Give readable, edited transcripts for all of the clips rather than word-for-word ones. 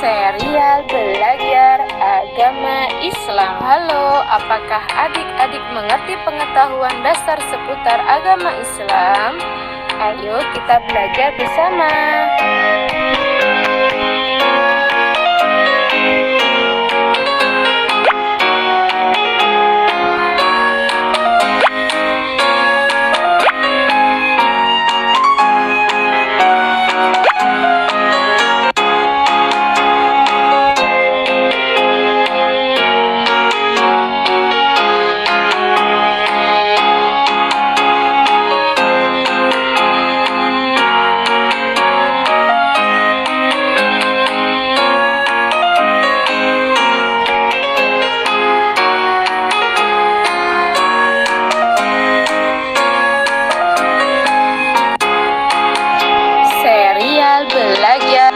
Serial belajar agama Islam. Halo, apakah adik-adik mengerti pengetahuan dasar seputar agama Islam? Ayo kita belajar bersama. Serial belajar.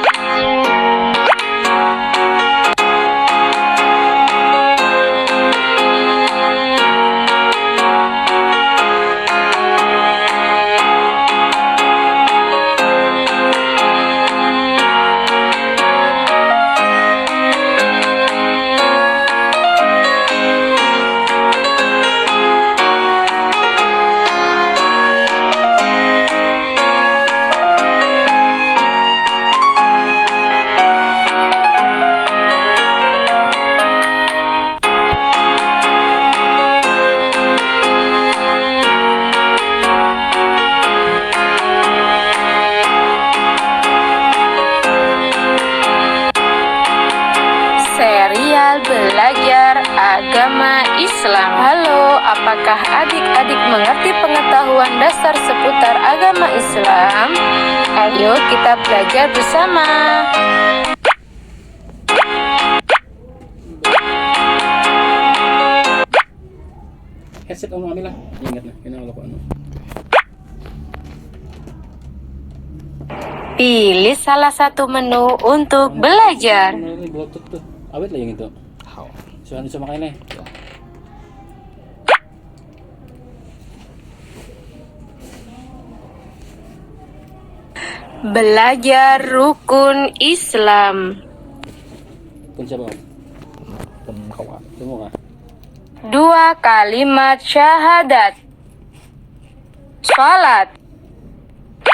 Serial belajar agama Islam. Halo, apakah adik-adik mengerti pengetahuan dasar seputar agama Islam? Ayo kita belajar bersama. Headset kamu ambil lah, ingat lah, kena kalau ano. Pilih salah satu menu untuk belajar. Ini bluetooth tuh, awet lah yang itu. Sudah bisa makan nih. Belajar rukun Islam. Pun siapa? Pun kawan. Semua kah? 2 kalimat syahadat, salat,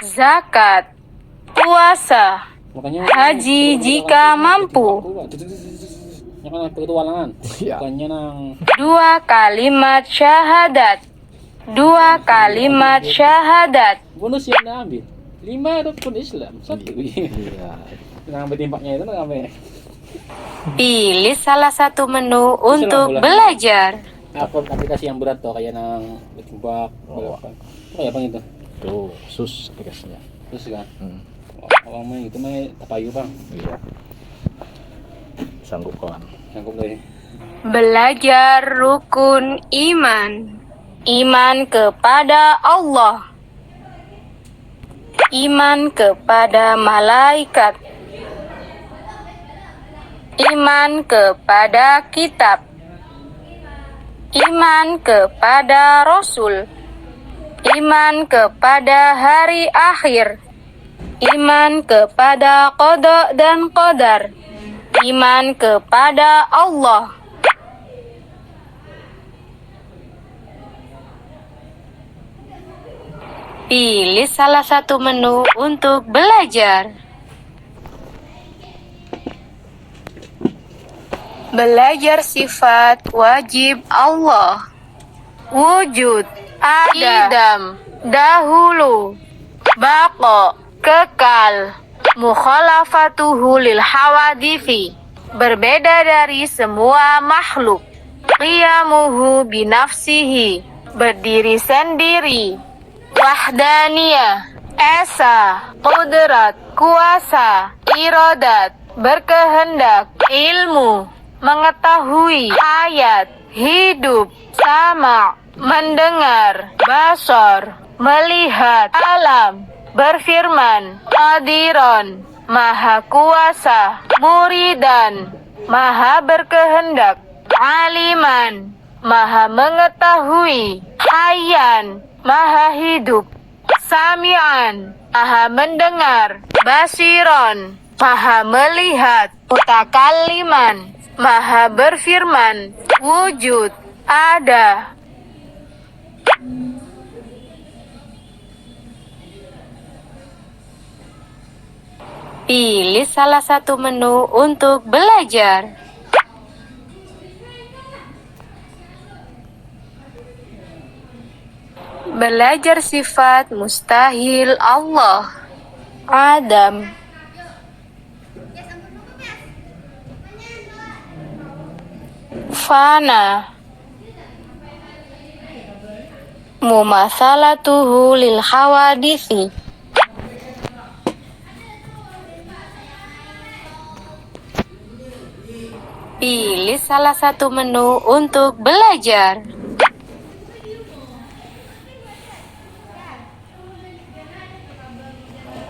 zakat, puasa, Makanya haji jika mampu. Jangan petualangan. Bukannya nang 2 kalimat syahadat, 2 kalimat syahadat. bonus yang anda ambil. 5 rukun Islam. 1. Iya. Ngambil timpaknya itu ngambil. Pilih salah satu menu untuk belajar. Apa aplikasi yang berat tuh kayak nang timbak berapa? Kayak apa itu? Tuh, sus aplikasinya. Terus kan? Kalau main itu main tapayu bang. Iya. Sanggup kawan. Sanggup deh. Belajar rukun iman. Iman kepada Allah. Iman kepada malaikat. Iman kepada kitab. Iman kepada Rasul. Iman kepada hari akhir. Iman kepada qada dan qadar. Iman kepada Allah. Pilih salah satu menu untuk belajar. Belajar sifat wajib Allah. Wujud, idam, dahulu, baqa, kekal, mukhalafatuhu lil hawadifi, berbeda dari semua makhluk, qiyamuhu binafsihi, berdiri sendiri, wahdaniyah, esa, qudrat, kuasa, iradat, berkehendak, ilmu, mengetahui, ayat, hidup, sama, mendengar, basar, melihat, alam, berfirman, qadiron, maha kuasa, muridan, maha berkehendak, aliman, maha mengetahui, hayyan, maha hidup, Sami'an, maha mendengar. Basiron, maha melihat. Mutakalliman, maha berfirman. Wujud, ada. Pilih salah satu menu untuk belajar. Belajar sifat mustahil Allah. Adam. Fana. Mumatsalatuhu lil hawadisi. Pilih salah satu menu untuk belajar.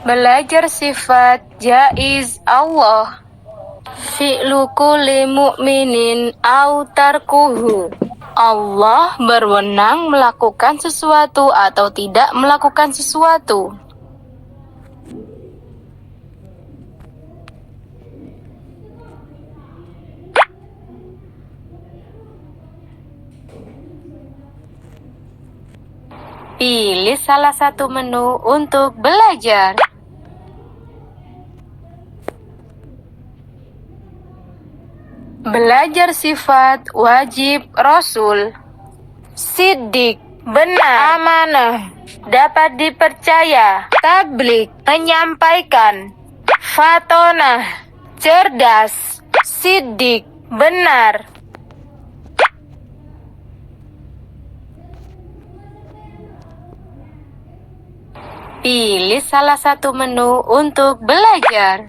Belajar sifat jaiz Allah. Fi'lu kulli mu'minin au tarkuhu. Allah berwenang melakukan sesuatu atau tidak melakukan sesuatu. Pilih salah satu menu untuk belajar. Belajar sifat wajib Rasul. Siddiq, benar. Amanah, dapat dipercaya. Tabligh, menyampaikan. Fatonah, cerdas. Siddiq, benar. Pilih salah satu menu untuk belajar.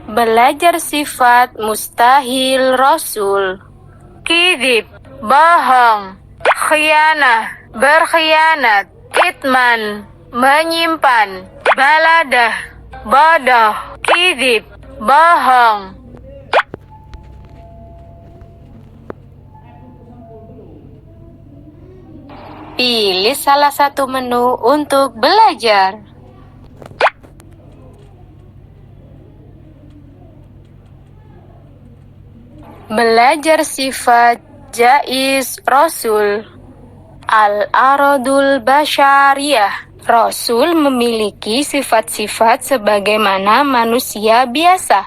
Belajar sifat mustahil Rasul. Kidib, bohong. Khianah, berkhianat. Kitman, menyimpan. Baladah, bodoh. Kidib, bohong. Pilih salah satu menu untuk belajar. Belajar sifat jaiz Rasul. Al-aradul basyariyah. Rasul memiliki sifat-sifat sebagaimana manusia biasa.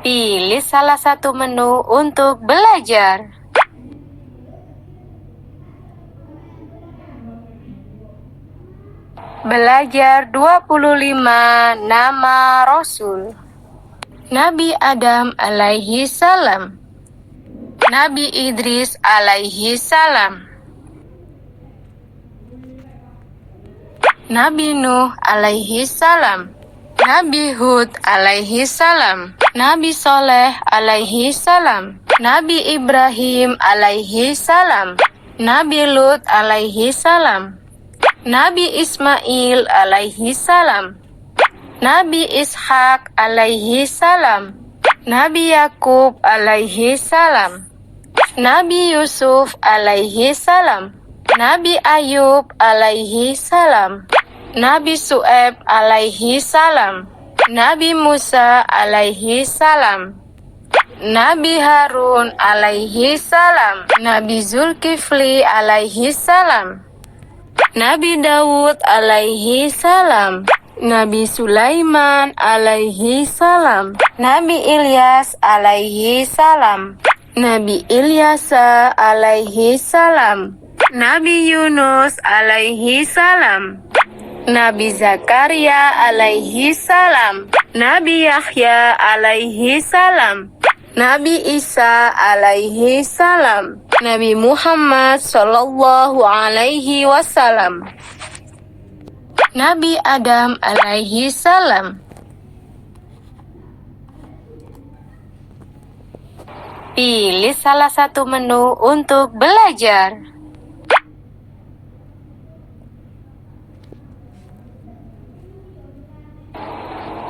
Pilih salah satu menu untuk belajar. Belajar 25 nama Rasul. Nabi Adam alaihi salam. Nabi Idris alaihi salam. Nabi Nuh alaihi salam. Nabi Hud alaihi salam. Nabi Soleh alaihi salam. Nabi Ibrahim alaihi salam. Nabi Lut alaihi salam. Nabi Ismail alaihi salam. Nabi Ishak alaihi salam. Nabi Yakub alaihi salam. Nabi Yusuf alaihi salam. Nabi Ayub alaihi salam. Nabi Su'aib alaihi salam. Nabi Musa alaihi salam. Nabi Harun alaihi salam. Nabi Zulkifli alaihi salam. Nabi Dawud alaihi salam. Nabi Sulaiman alaihi salam. Nabi Ilyas alaihi salam. Nabi Ilyasa alaihi salam. Nabi Yunus alaihi salam. Nabi Zakaria alaihi salam. Nabi Yahya alaihi salam. Nabi Isa alaihi salam. Nabi Muhammad sallallahu alaihi wasallam. Nabi Adam alaihi salam. Pilih salah satu menu untuk belajar.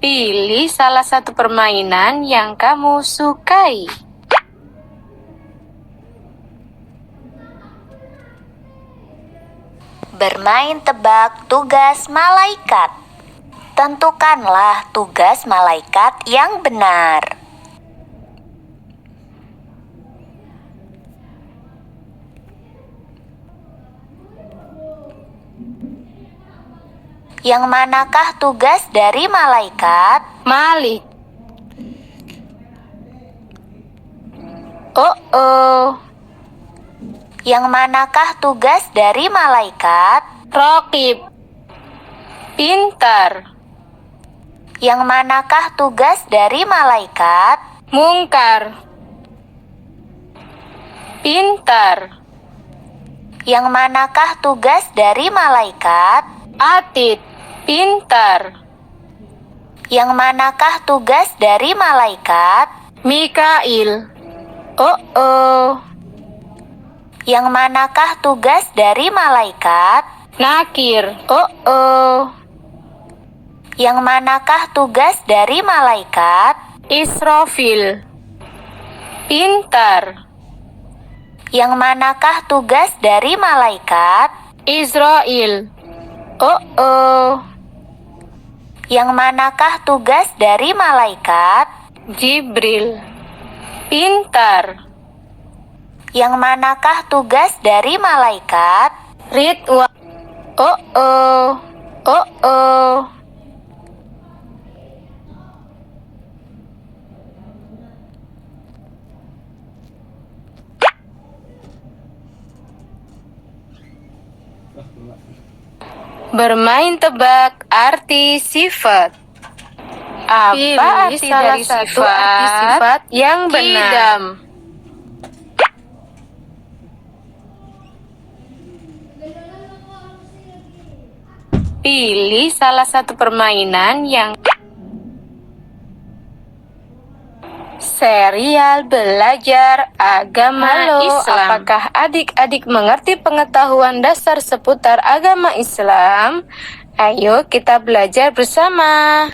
Pilih salah satu permainan yang kamu sukai. Bermain tebak tugas malaikat. Tentukanlah tugas malaikat yang benar. Yang manakah tugas dari malaikat? Malik. Oh. Yang manakah tugas dari malaikat? Raqib. Pintar. Yang manakah tugas dari malaikat? Mungkar. Pintar. Yang manakah tugas dari malaikat? Atid. Pintar. Yang manakah tugas dari malaikat? Mikail. Oh. Yang manakah tugas dari malaikat? Nakir. Oh. Yang manakah tugas dari malaikat? Israfil. Pintar. Yang manakah tugas dari malaikat? Israel. Oh. Yang manakah tugas dari malaikat? Jibril. Pintar. Yang manakah tugas dari malaikat? Ridwan. Oh. Bermain tebak arti sifat. Apa arti dari sifat yang benar? Kidam. Pilih salah satu permainan yang serial belajar agama Islam. Apakah adik-adik mengerti pengetahuan dasar seputar agama Islam? Ayo kita belajar bersama.